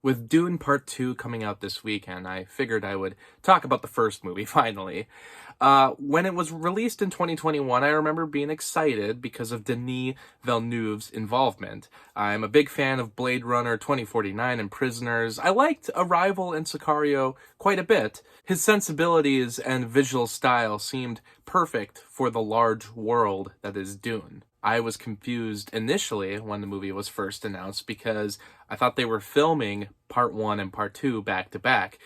With Dune Part 2 coming out this weekend, I figured I would talk about the first movie finally. When it was released in 2021, I remember being excited because of Denis Villeneuve's involvement. I'm a big fan of Blade Runner 2049 and Prisoners. I liked Arrival and Sicario quite a bit. His sensibilities and visual style seemed perfect for the large world that is Dune. I was confused initially when the movie was first announced because I thought they were filming part one and part two back to back.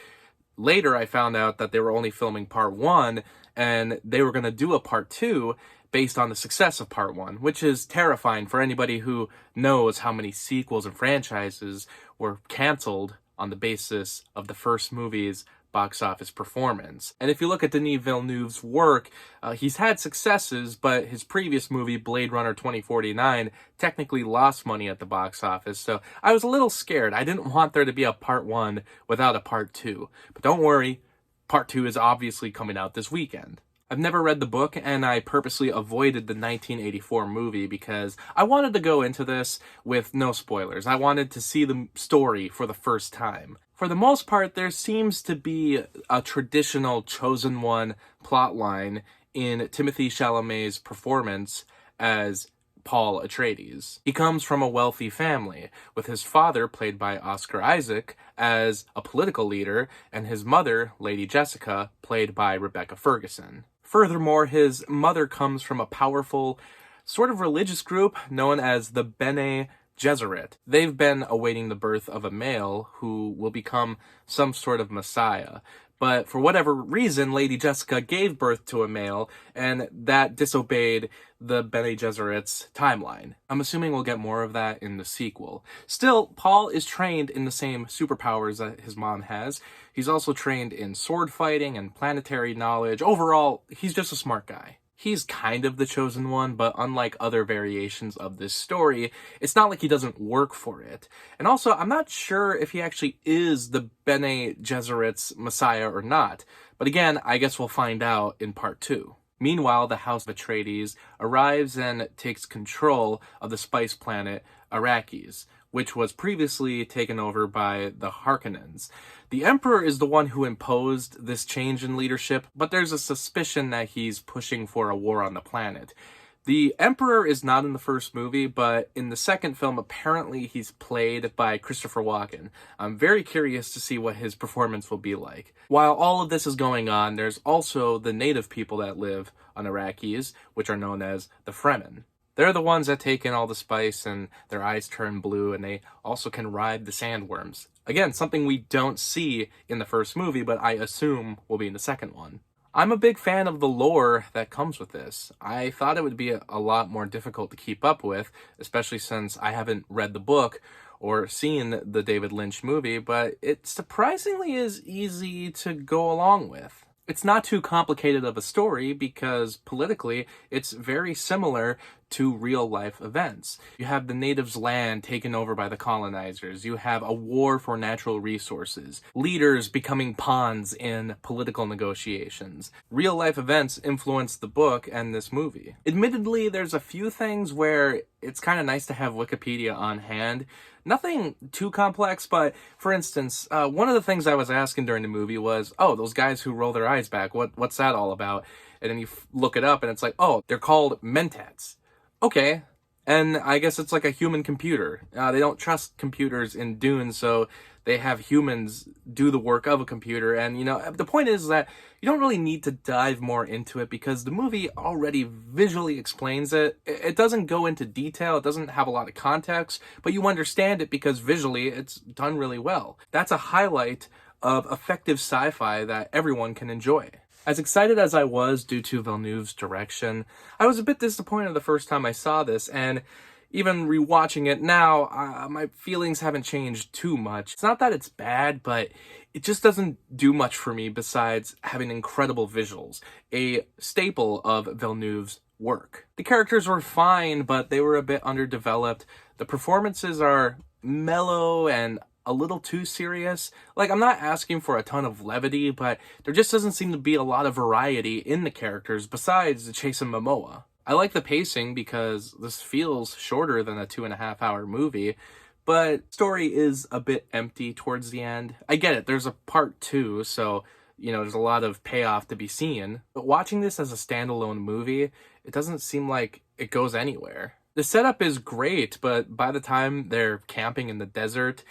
Later, I found out that they were only filming part one and they were going to do a part two based on the success of part one, which is terrifying for anybody who knows how many sequels and franchises were canceled on the basis of the first movie's box office performance. And if you look at Denis Villeneuve's work, he's had successes, but his previous movie, Blade Runner 2049, technically lost money at the box office. So I was a little scared. I didn't want there to be a part one without a part two. But don't worry, part two is obviously coming out this weekend. I've never read the book, and I purposely avoided the 1984 movie because I wanted to go into this with no spoilers. I wanted to see the story for the first time. For the most part, there seems to be a traditional chosen one plotline in Timothée Chalamet's performance as Paul Atreides. He comes from a wealthy family, with his father, played by Oscar Isaac, as a political leader, and his mother, Lady Jessica, played by Rebecca Ferguson. Furthermore, his mother comes from a powerful, sort of religious group known as the Bene Gesserit. They've been awaiting the birth of a male who will become some sort of messiah. But for whatever reason, Lady Jessica gave birth to a male, and that disobeyed the Bene Gesserit's timeline. I'm assuming we'll get more of that in the sequel. Still, Paul is trained in the same superpowers that his mom has. He's also trained in sword fighting and planetary knowledge. Overall, he's just a smart guy. He's kind of the chosen one, but unlike other variations of this story, it's not like he doesn't work for it. And also, I'm not sure if he actually is the Bene Gesserit's Messiah or not. But again, I guess we'll find out in part two. Meanwhile, the House of Atreides arrives and takes control of the spice planet Arrakis, which was previously taken over by the Harkonnens. The Emperor is the one who imposed this change in leadership, but there's a suspicion that he's pushing for a war on the planet. The Emperor is not in the first movie, but in the second film, apparently he's played by Christopher Walken. I'm very curious to see what his performance will be like. While all of this is going on, there's also the native people that live on Arrakis, which are known as the Fremen. They're the ones that take in all the spice and their eyes turn blue, and they also can ride the sandworms. Again, something we don't see in the first movie, but I assume will be in the second one. I'm a big fan of the lore that comes with this. I thought it would be a lot more difficult to keep up with, especially since I haven't read the book or seen the David Lynch movie, but it surprisingly is easy to go along with. It's not too complicated of a story because politically it's very similar to real life events. You have the natives' land taken over by the colonizers. You have a war for natural resources. Leaders becoming pawns in political negotiations. Real life events influence the book and this movie. Admittedly, there's a few things where it's kind of nice to have Wikipedia on hand. Nothing too complex, but for instance, one of the things I was asking during the movie was, oh, those guys who roll their eyes back, what's that all about? And then you look it up and it's like, oh, they're called mentats. Okay, and I guess it's like a human computer. They don't trust computers in Dune, so they have humans do the work of a computer. And, the point is that you don't really need to dive more into it because the movie already visually explains it. It doesn't go into detail. It doesn't have a lot of context, but you understand it because visually it's done really well. That's a highlight of effective sci-fi that everyone can enjoy. As excited as I was due to Villeneuve's direction, I was a bit disappointed the first time I saw this, and even rewatching it now, my feelings haven't changed too much. It's not that it's bad, but it just doesn't do much for me besides having incredible visuals, a staple of Villeneuve's work. The characters were fine, but they were a bit underdeveloped. The performances are mellow and a little too serious. Like, I'm not asking for a ton of levity, but there just doesn't seem to be a lot of variety in the characters besides Jason Momoa. I like the pacing because this feels shorter than a 2.5 hour movie, but story is a bit empty towards the end. I get it, there's a part two, so there's a lot of payoff to be seen. But watching this as a standalone movie, it doesn't seem like it goes anywhere. The setup is great, but by the time they're camping in the desert,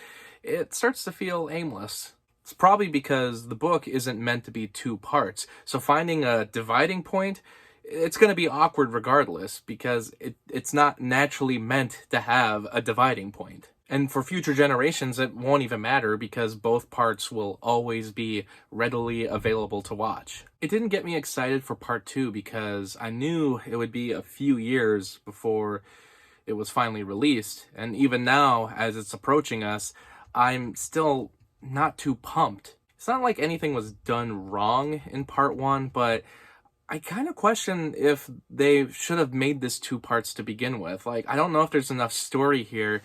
it starts to feel aimless. It's probably because the book isn't meant to be two parts, so finding a dividing point, it's going to be awkward regardless, because it's not naturally meant to have a dividing point. And for future generations, it won't even matter because both parts will always be readily available to watch. It didn't get me excited for part two because I knew it would be a few years before it was finally released. And even now, as it's approaching us, I'm still not too pumped. It's not like anything was done wrong in part one, but I kind of question if they should have made this two parts to begin with. Like, I don't know if there's enough story here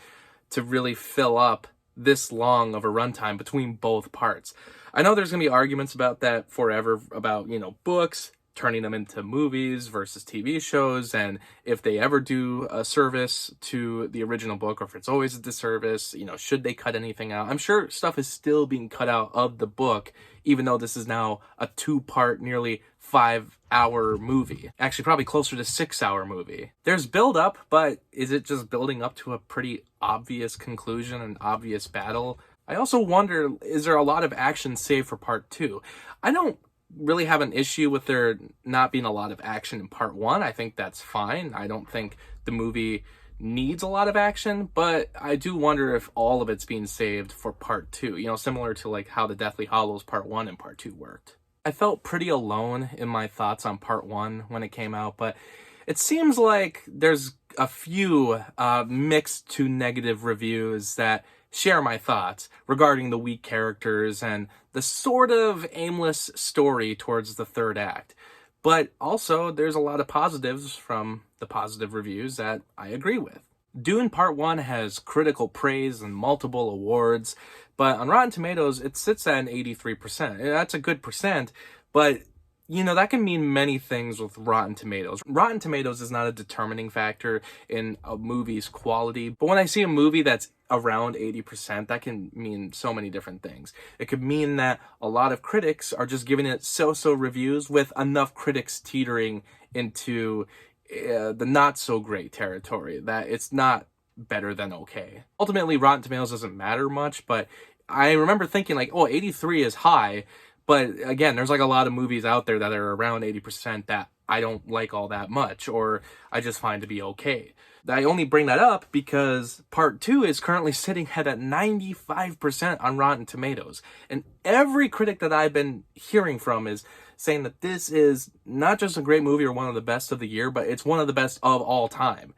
to really fill up this long of a runtime between both parts. I know there's going to be arguments about that forever, about, books, turning them into movies versus TV shows, and if they ever do a service to the original book, or if it's always a disservice, should they cut anything out? I'm sure stuff is still being cut out of the book, even though this is now a two-part, nearly 5-hour movie. Actually, probably closer to 6-hour movie. There's build-up, but is it just building up to a pretty obvious conclusion, an obvious battle? I also wonder, is there a lot of action saved for part two? I don't really have an issue with there not being a lot of action in part one. I think that's fine. I don't think the movie needs a lot of action, but I do wonder if all of it's being saved for part two, similar to like how the Deathly Hallows part one and part two worked. I felt pretty alone in my thoughts on part one when it came out, but it seems like there's a few mixed to negative reviews that share my thoughts regarding the weak characters and the sort of aimless story towards the third act. But also, there's a lot of positives from the positive reviews that I agree with. Dune Part 1 has critical praise and multiple awards, but on Rotten Tomatoes, it sits at an 83%. That's a good percent, but that can mean many things with Rotten Tomatoes. Rotten Tomatoes is not a determining factor in a movie's quality, but when I see a movie that's around 80%, that can mean so many different things. It could mean that a lot of critics are just giving it so-so reviews, with enough critics teetering into the not-so-great territory, that it's not better than okay. Ultimately, Rotten Tomatoes doesn't matter much, but I remember thinking like, 83 is high, but again, there's like a lot of movies out there that are around 80% that I don't like all that much, or I just find to be okay. I only bring that up because part two is currently sitting at a 95% on Rotten Tomatoes. And every critic that I've been hearing from is saying that this is not just a great movie or one of the best of the year, but it's one of the best of all time.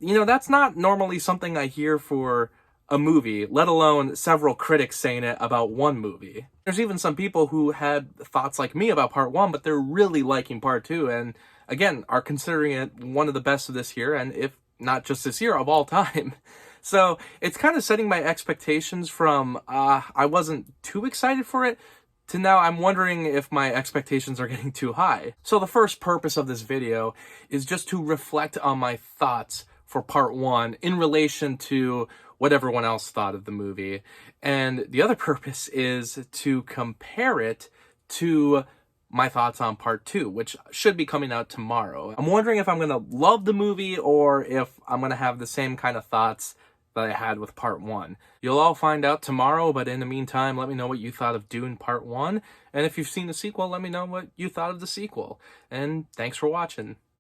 That's not normally something I hear for a movie, let alone several critics saying it about one movie. There's even some people who had thoughts like me about part one, but they're really liking part two, and again, are considering it one of the best of this year, and if not just this year, of all time. So it's kind of setting my expectations from I wasn't too excited for it to now I'm wondering if my expectations are getting too high. So the first purpose of this video is just to reflect on my thoughts for part one in relation to what everyone else thought of the movie. And the other purpose is to compare it to my thoughts on part two, which should be coming out tomorrow. I'm wondering if I'm going to love the movie or if I'm going to have the same kind of thoughts that I had with part one. You'll all find out tomorrow, but in the meantime, let me know what you thought of Dune Part 1. And if you've seen the sequel, let me know what you thought of the sequel. And thanks for watching.